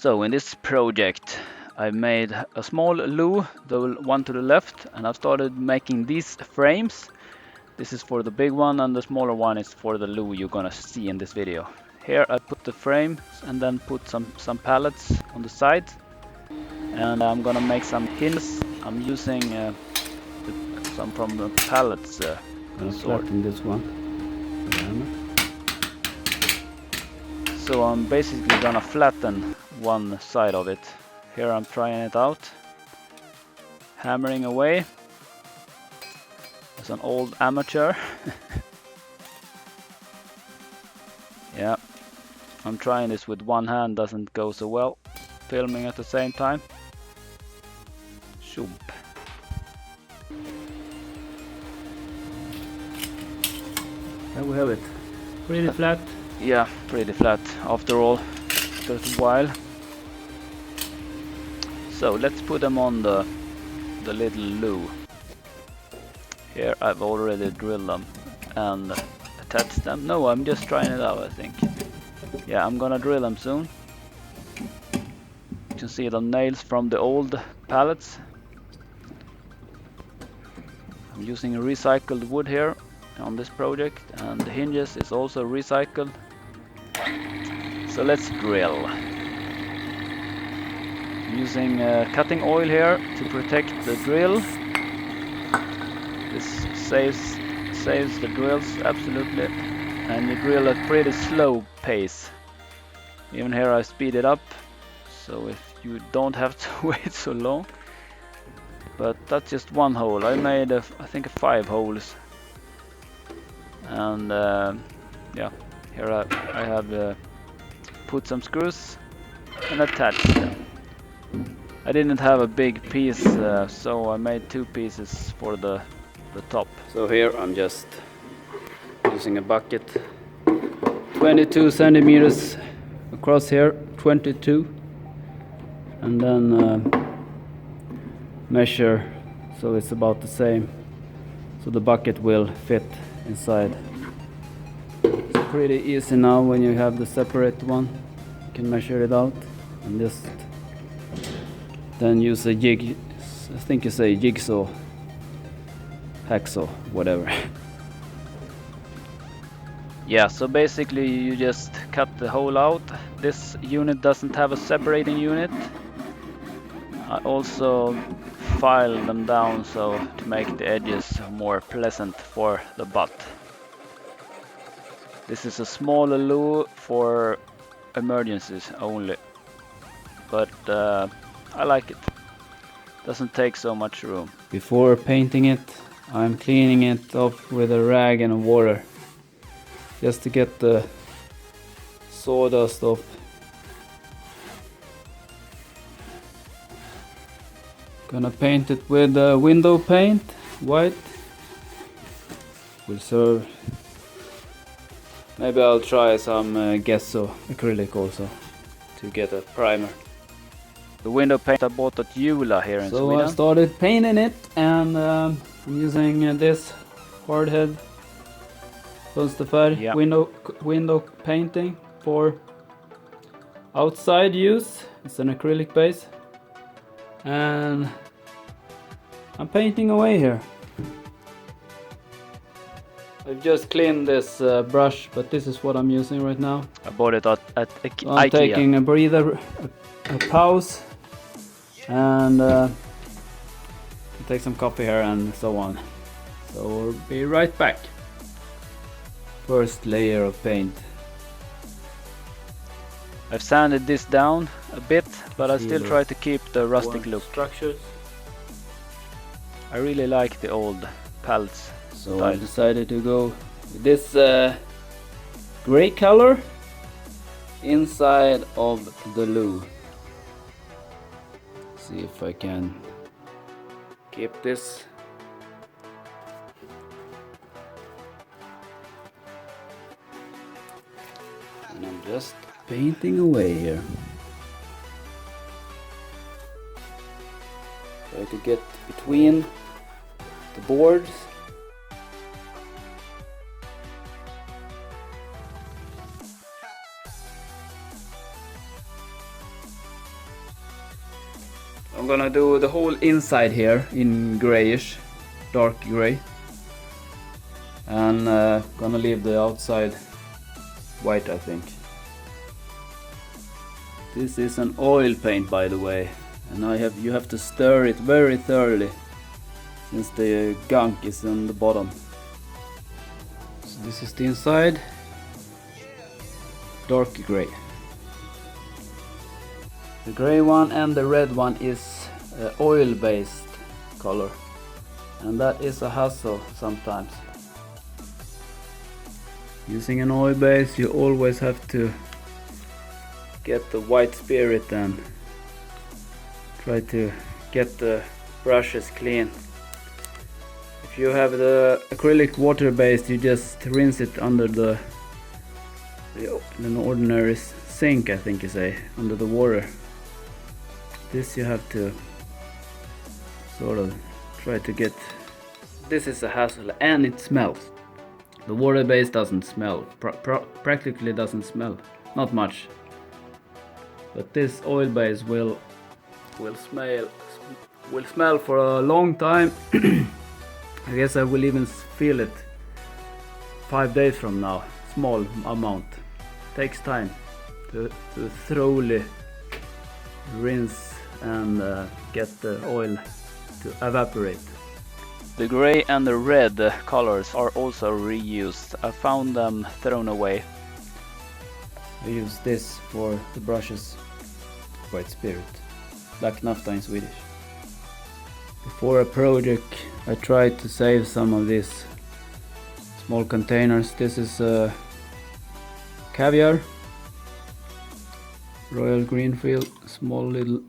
So in this project I made a small loo, the one to the left, and I've started making these frames. This is for the big one and the smaller one is for the loo you're gonna see in this video. Here I put the frame and then put some pallets on the side, and I'm gonna make some hinges. I'm using some from the pallets sort. Flatten this one. So I'm basically gonna flatten one side of it. Here I'm trying it out, hammering away as an old amateur. Yeah, I'm trying this with one hand, doesn't go so well. Filming at the same time. Shoop. There we have it. Pretty flat. Yeah, pretty flat after all, after a while. So let's put them on the little loo. Here I've already drilled them and attached them. No, I'm just trying it out, I think. Yeah, I'm gonna drill them soon. You can see the nails from the old pallets. I'm using recycled wood here on this project, and the hinges is also recycled. So let's drill. I'm using cutting oil here to protect the drill. This saves the drills absolutely, and you drill at pretty slow pace. Even here I speed it up, so if you don't have to wait so long. But that's just one hole. I made I think 5 holes, and yeah, here I have put some screws and attached them. I didn't have a big piece, so I made 2 pieces for the top. So here I'm just using a bucket, 22 centimeters across here, 22, and then measure so it's about the same, so the bucket will fit inside. It's pretty easy now when you have the separate one. You can measure it out and just then use a jig, I think it's a jigsaw, hacksaw, whatever. Yeah, so basically you just cut the hole out. This unit doesn't have a separating unit. I also file them down so to make the edges more pleasant for the butt. This is a smaller loo for emergencies only, but I like it. Doesn't take so much room. Before painting it, I'm cleaning it off with a rag and water, just to get the sawdust off. Gonna paint it with window paint, white. Will serve. Maybe I'll try some gesso acrylic also to get a primer. The window paint I bought at Jula here in Sweden. So I started painting it, and I'm using this hardhead fönsterfärg window painting for outside use. It's an acrylic base, and I'm painting away here. I've just cleaned this brush, but this is what I'm using right now. I bought it at IKEA. I'm taking a breather, a pause, and take some coffee here and so on. So we'll be right back. First layer of paint. I've sanded this down a bit, but I still try to keep the rustic look. Structures. I really like the old pallets. So I decided to go with this gray color inside of the loo. See if I can keep this. And I'm just painting away here. Try to get between the boards. I'm gonna do the whole inside here in grayish, dark gray, and gonna leave the outside white, I think. This is an oil paint, by the way, and you have to stir it very thoroughly since the gunk is on the bottom. So this is the inside, dark gray. The gray one and the red one is oil-based color, and that is a hassle sometimes. Using an oil base, you always have to get the white spirit and try to get the brushes clean. If you have the acrylic water based, you just rinse it under an ordinary sink, I think you say, under the water. This you have to sort of try to get. This is a hassle, and it smells. The water base doesn't smell, practically doesn't smell, not much. But this oil base will smell for a long time. I guess I will even feel it 5 days from now. Small amount. Takes time to thoroughly rinse and get the oil to evaporate. The gray and the red colors are also reused. I found them thrown away. I use this for the brushes. White spirit, black naphtha in Swedish. Before a project, I tried to save some of these small containers. This is caviar, Royal Greenfield, small little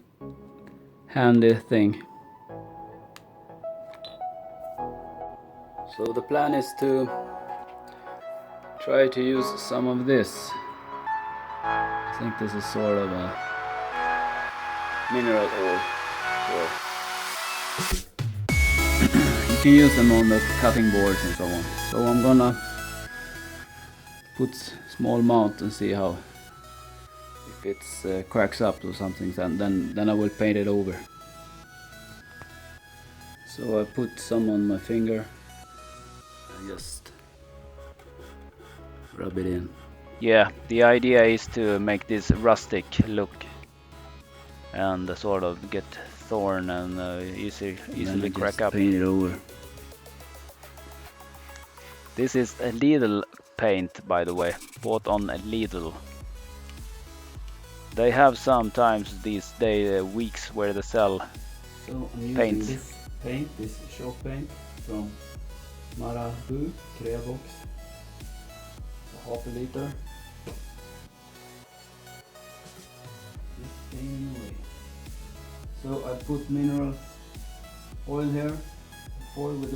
handy thing. So the plan is to try to use some of this. I think this is sort of a mineral oil. You can use them on the cutting boards and so on. So I'm gonna put small amount and see how, if it cracks up or something, then I will paint it over. So I put some on my finger and just rub it in. Yeah, the idea is to make this rustic look and sort of get thorn and easily crack up. Paint it over. This is a Lidl paint, by the way, bought on Lidl. They have sometimes these weeks where they sell paints. This paint, this chalk paint from Marabu Creabox, half a liter. Just painting away. So I put mineral oil here, pour with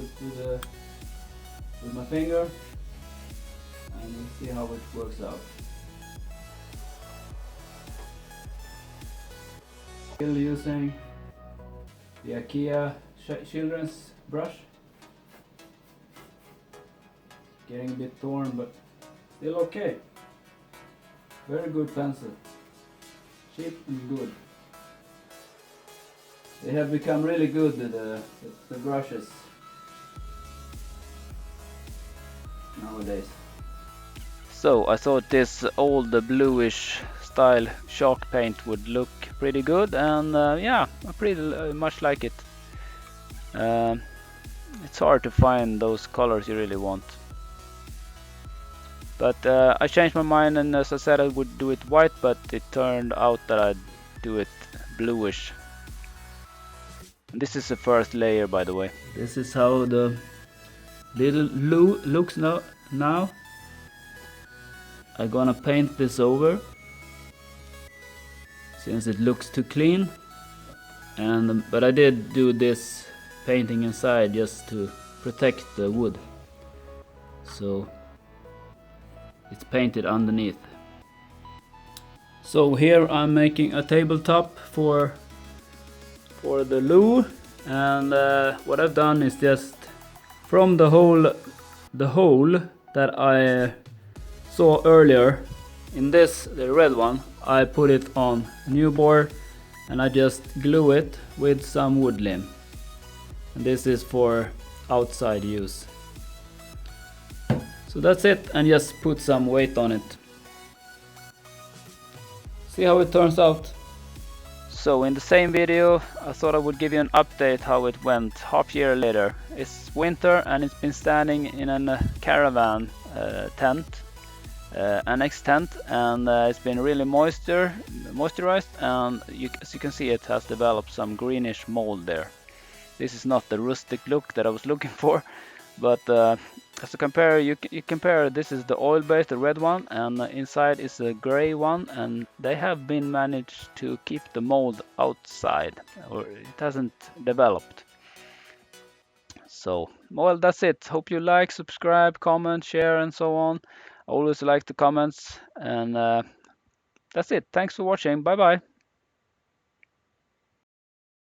my finger, and we'll see how it works out. Still using the IKEA children's brush. Getting a bit torn, but still okay. Very good pencil. Cheap and good. They have become really good, the brushes nowadays. So I thought this old bluish style chalk paint would look pretty good, and yeah, I pretty much like it. It's hard to find those colors you really want. But I changed my mind, and as I said I would do it white, but it turned out that I'd do it bluish. And this is the first layer, by the way. This is how the little loo looks now. I'm gonna paint this over since it looks too clean, but I did do this painting inside just to protect the wood, so it's painted underneath. So here I'm making a tabletop for the loo, and what I've done is just from the hole that I saw earlier in this, the red one, I put it on a new board, and I just glue it with some wood limb. And this is for outside use. So that's it, and just put some weight on it. See how it turns out. So in the same video, I thought I would give you an update how it went half year later. It's winter and it's been standing in a caravan tent, annex tent, and it's been really moisturized, and as you can see, it has developed some greenish mold there. This is not the rustic look that I was looking for, but as to compare, you compare, this is the oil-based, the red one, and inside is the gray one, and they have been managed to keep the mold outside, or it hasn't developed. So, well, that's it. Hope you like, subscribe, comment, share, and so on. I always like the comments, and that's it. Thanks for watching. Bye bye.